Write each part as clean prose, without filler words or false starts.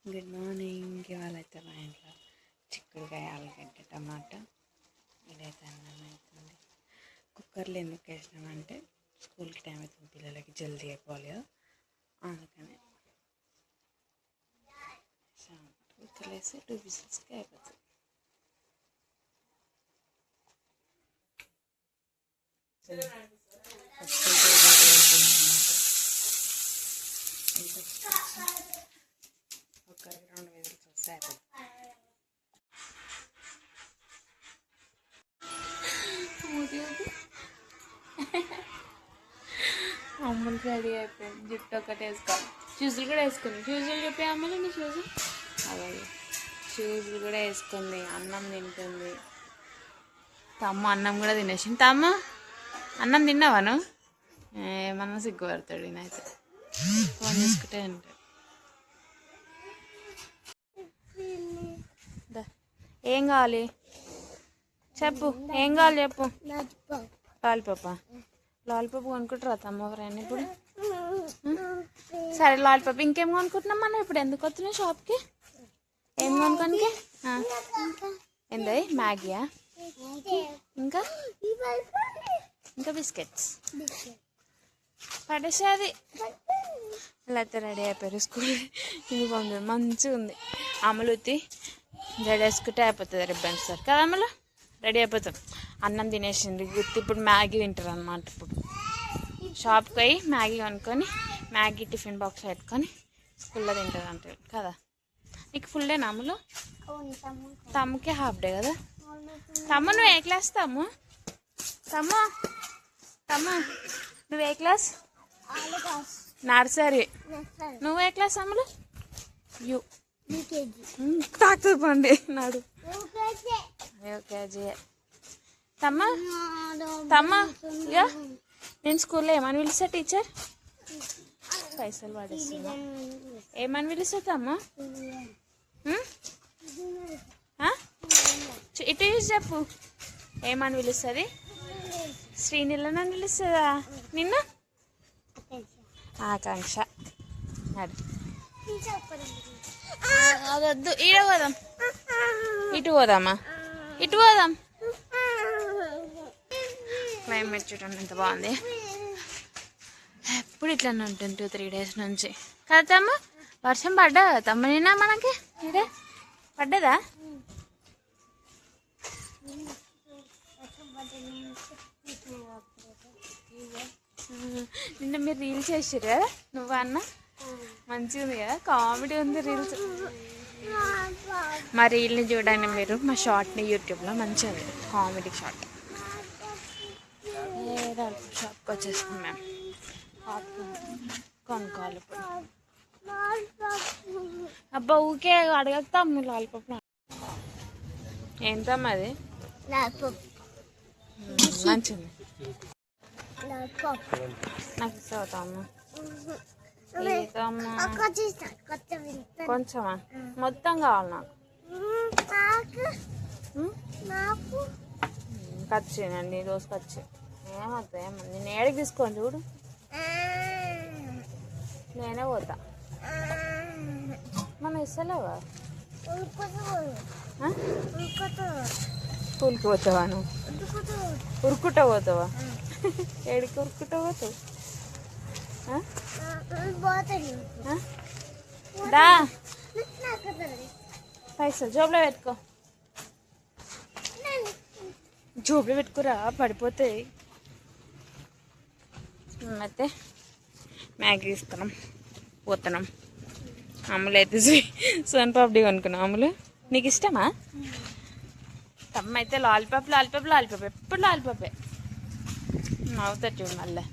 Good morning. ఇవాళ అయితే మా ఇంట్లో చిక్కుడుకాయ, ఆలుగడ్డ, టమాటా ఇదైతే అన్నం అవుతుంది. కుక్కర్లో ఎందుకు వేసినామంటే స్కూల్కి టైం అవుతుంది, పిల్లలకి జల్దీ అయిపోవాలి కదా, అందుకని కుక్కర్లో వేసి 2 విజిల్స్కి అయిపోతుంది. కుక్కర్కి 2 విజిల్స్ వస్తే అయిపోతుంది. అమ్ములు రెడీ అయిపోయింది, జుట్టు ఒకటి వేసుకోవాలి, షూజులు కూడా వేసుకుంది. షూజులు చెప్పి అమ్మలు నీ షూజు, అలాగే షూజులు కూడా వేసుకుంది. అన్నం తింటుంది. తమ్ము అన్నం కూడా తినేసింది. తమ్ము అన్నం తిన్నావాను? ఏమన్నా సిగ్గుపడతాడు నేనైతే, ఫోన్ చేసుకుంటే ఉంటాడు. ఏం కావాలి చెప్పు, ఏం కావాలి చెప్పు. లాలిపాప లాలిపాప్ కొనుక్కుంటారా తమ్మ ఫ్రెండ్ ఇప్పుడు? సరే లాలిపాప్. ఇంకేం కొనుక్కుంటున్నాం మనం ఇప్పుడు? ఎందుకు వస్తున్నావు షాప్కి? ఏం కొనుక్కోనికి? ఏంది మ్యాగీయా? ఇంకా ఇంకా బిస్కెట్స్ పడేసే. అది ఇలా అయితే రెడీ అయిపోయారు. స్కూల్ యూనిఫామ్ మంచిగా ఉంది. అమలుతి రెడీ వేసుకుంటే అయిపోతుంది రిబ్బన్స్ సార్ కదా అమలు, రెడీ అయిపోతాం. అన్నం తినేసింది గుర్తు. ఇప్పుడు మ్యాగీ తింటారు అనమాట. ఇప్పుడు షాప్కి పోయి మ్యాగీ కొనుక్కొని మ్యాగీ టిఫిన్ బాక్స్ పెట్టుకొని స్కూల్లో తింటారు అంటారు కదా. నీకు ఫుల్ డే అమ్ములు? తమ్ముకే హాఫ్ డే కదా. తమ్ము నువ్వు ఏ క్లాస్? తమ్ము తమ్ము తమ్ము నువ్వు ఏ క్లాస్? నర్సరీ. నువ్వు ఏ క్లాస్ అమ్ములు? యూ తాకుతుంది పండి నాడు. కేజీ తమ్మ తమ్మ ఇక నేను స్కూల్లో ఏమని పిలుస్తా టీచర్? పైసలు పడేస్తున్నా. ఏమని పిలుస్తా తమ్మ? ఇటు చూసి చెప్పు. ఏమని పిలుస్తుంది? శ్రీనిలనని పిలుస్తుందా నిన్న? ఆకాంక్ష. అదొద్దు, ఈడ పోదాం. ఇటు పోదామా? ఇటు పోదాం. క్లైమేట్ చూడండి ఎంత బాగుంది. ఎప్పుడు ఇట్లానే ఉంటుంది 2-3 డేస్ నుంచి కదా తమ్మ. వర్షం పడ్డా తమ్మ నిన్న మనకి? ఇదే పడ్డదా? నిన్న మీరు రీల్స్ చేసిర్రు కదా నువ్వు అన్న, మంచిగా ఉంది కదా, కామెడీ ఉంది రీల్స్. మా రీల్ని చూడండి మీరు, మా షార్ట్ని యూట్యూబ్లో మంచిగా ఉంది కామెడీ షార్ట్. షాప్కి వచ్చేస్తాం మేము, కొనుక్కోవాలి ఇప్పుడు. అబ్బా ఊకే అడగతాం నువ్వు లాలిపాప్. ఏంటమ్మా అది? మంచిది. నాకు ఇస్తావుతామ్మా? కొంచెమా? మొత్తం కావాలి నాకు. ఖర్చేనండి రోజు ఖర్చు. ఏమవుతా ఏమో, నేను ఏడికి తీసుకోండి చూడు, నేనే పోతా. మనం ఇస్తలేవా? స్కూల్కి పోతావా నువ్వు? ఉరుకుట పోతావా? ఏడికి ఉరుకుట పోతావు? దా పైసలు జోబులో పెట్టుకో, జోబులో పెట్టుకురా పడిపోతాయి. అయితే మ్యాగీ తీసుకున్నాం, పోతున్నాం. అమ్ములు అయితే సోన్ పాపడి కొనుక్కున్నాం. అమ్ములు నీకు ఇష్టమా? తమ్మ అయితే లాలిపాప్ లాలిపాప్ లాలిపాప్, ఎప్పుడు లాలిపాపే. నవ్వుతా చూడు మళ్ళీ.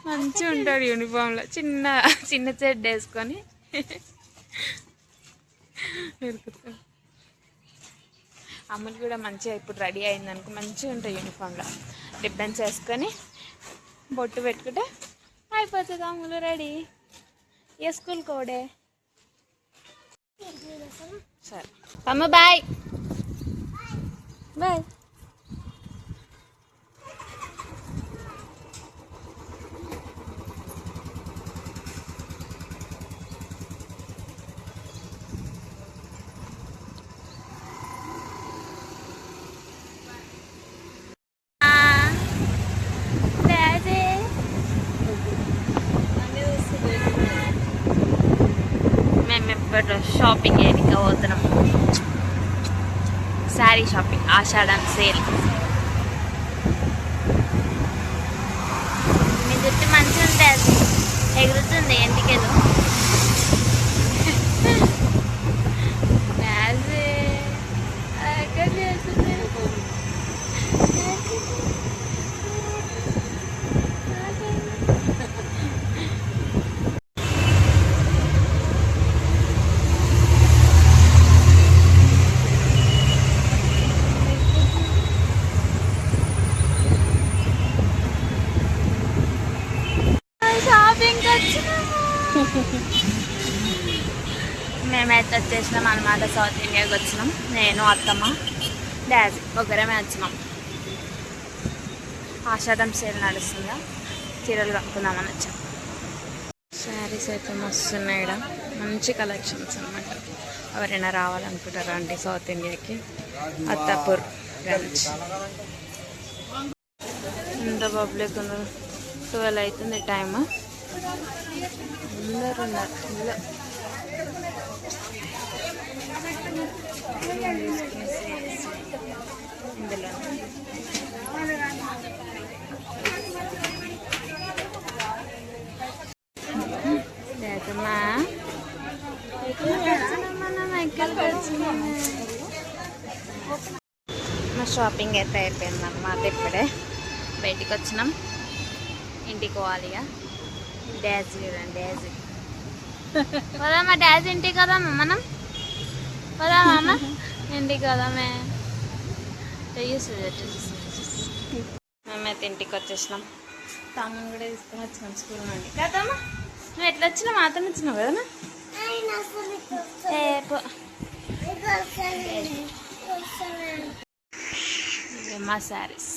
మంచిగా ఉంటాడు యూనిఫామ్లో, చిన్న చిన్న చెడ్డ వేసుకొని పెరుగుతాడు. అమ్ములు కూడా మంచిగా ఇప్పుడు రెడీ అయిందనుకో, మంచిగా ఉంటాయి యూనిఫామ్లో. రిబ్బన్స్ వేసుకొని బొట్టు పెట్టుకుంటే అయిపోతుంది అమ్ములు రెడీ. ఏ స్కూల్ కోడే. సరే అమ్మ బాయ్ బాయ్. అట్లా షాపింగ్ చేయడానికి పోతున్నాం. శారీ షాపింగ్, ఆషాఢం సేల్. మీ జుట్టు మంచిగా ఉంటే అది ఎగురుతుంది ఎంటికేదో. మేమైతే వచ్చేసినాం అన్నమాట. సౌత్ ఇండియాకి వచ్చినాం. నేను, అత్తమ్మ, డాడీ ఒకరమే వచ్చినాం. ఆషాఢం సేల్ నడుస్తుందా, చీరలు కట్టుకుందామని వచ్చాం. శారీస్ అయితే మస్తున్నాయి. ఇక్కడ మంచి కలెక్షన్స్ అన్నమాట. ఎవరైనా రావాలనుకుంటారా అండి సౌత్ ఇండియాకి? అత్తాపూర్ బ్రాంచ్. ఎంత పబ్లిక్ ఉన్నారు. 12 అవుతుంది టైమ్. అందరు ఉన్నారు ఇందులో. ఇందులో లేదమ్మా, మనం ఎక్కడికి వచ్చినాము. మా షాపింగ్ అయితే అయిపోయిందన్నమాట. ఇప్పుడే బయటికి వచ్చినాం. ఇంటికి పోవాలిగా. డాన్స్ చూడండి, డాన్స్ పోదామా? డాన్స్ ఇంటికి కదమ్మా మనం. పోదామా ఇంటికి కదమే. మేమైతే ఇంటికి వచ్చేసినాం. తమ్ముని కూడా తీసుకొని వచ్చినాం స్కూల్ నుండి కదమ్మా. నువ్వు ఎట్లా వచ్చినావు? మాత్రం వచ్చినావు కదమ్మా. మా శారీస్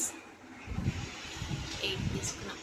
8 తీసుకున్నాం.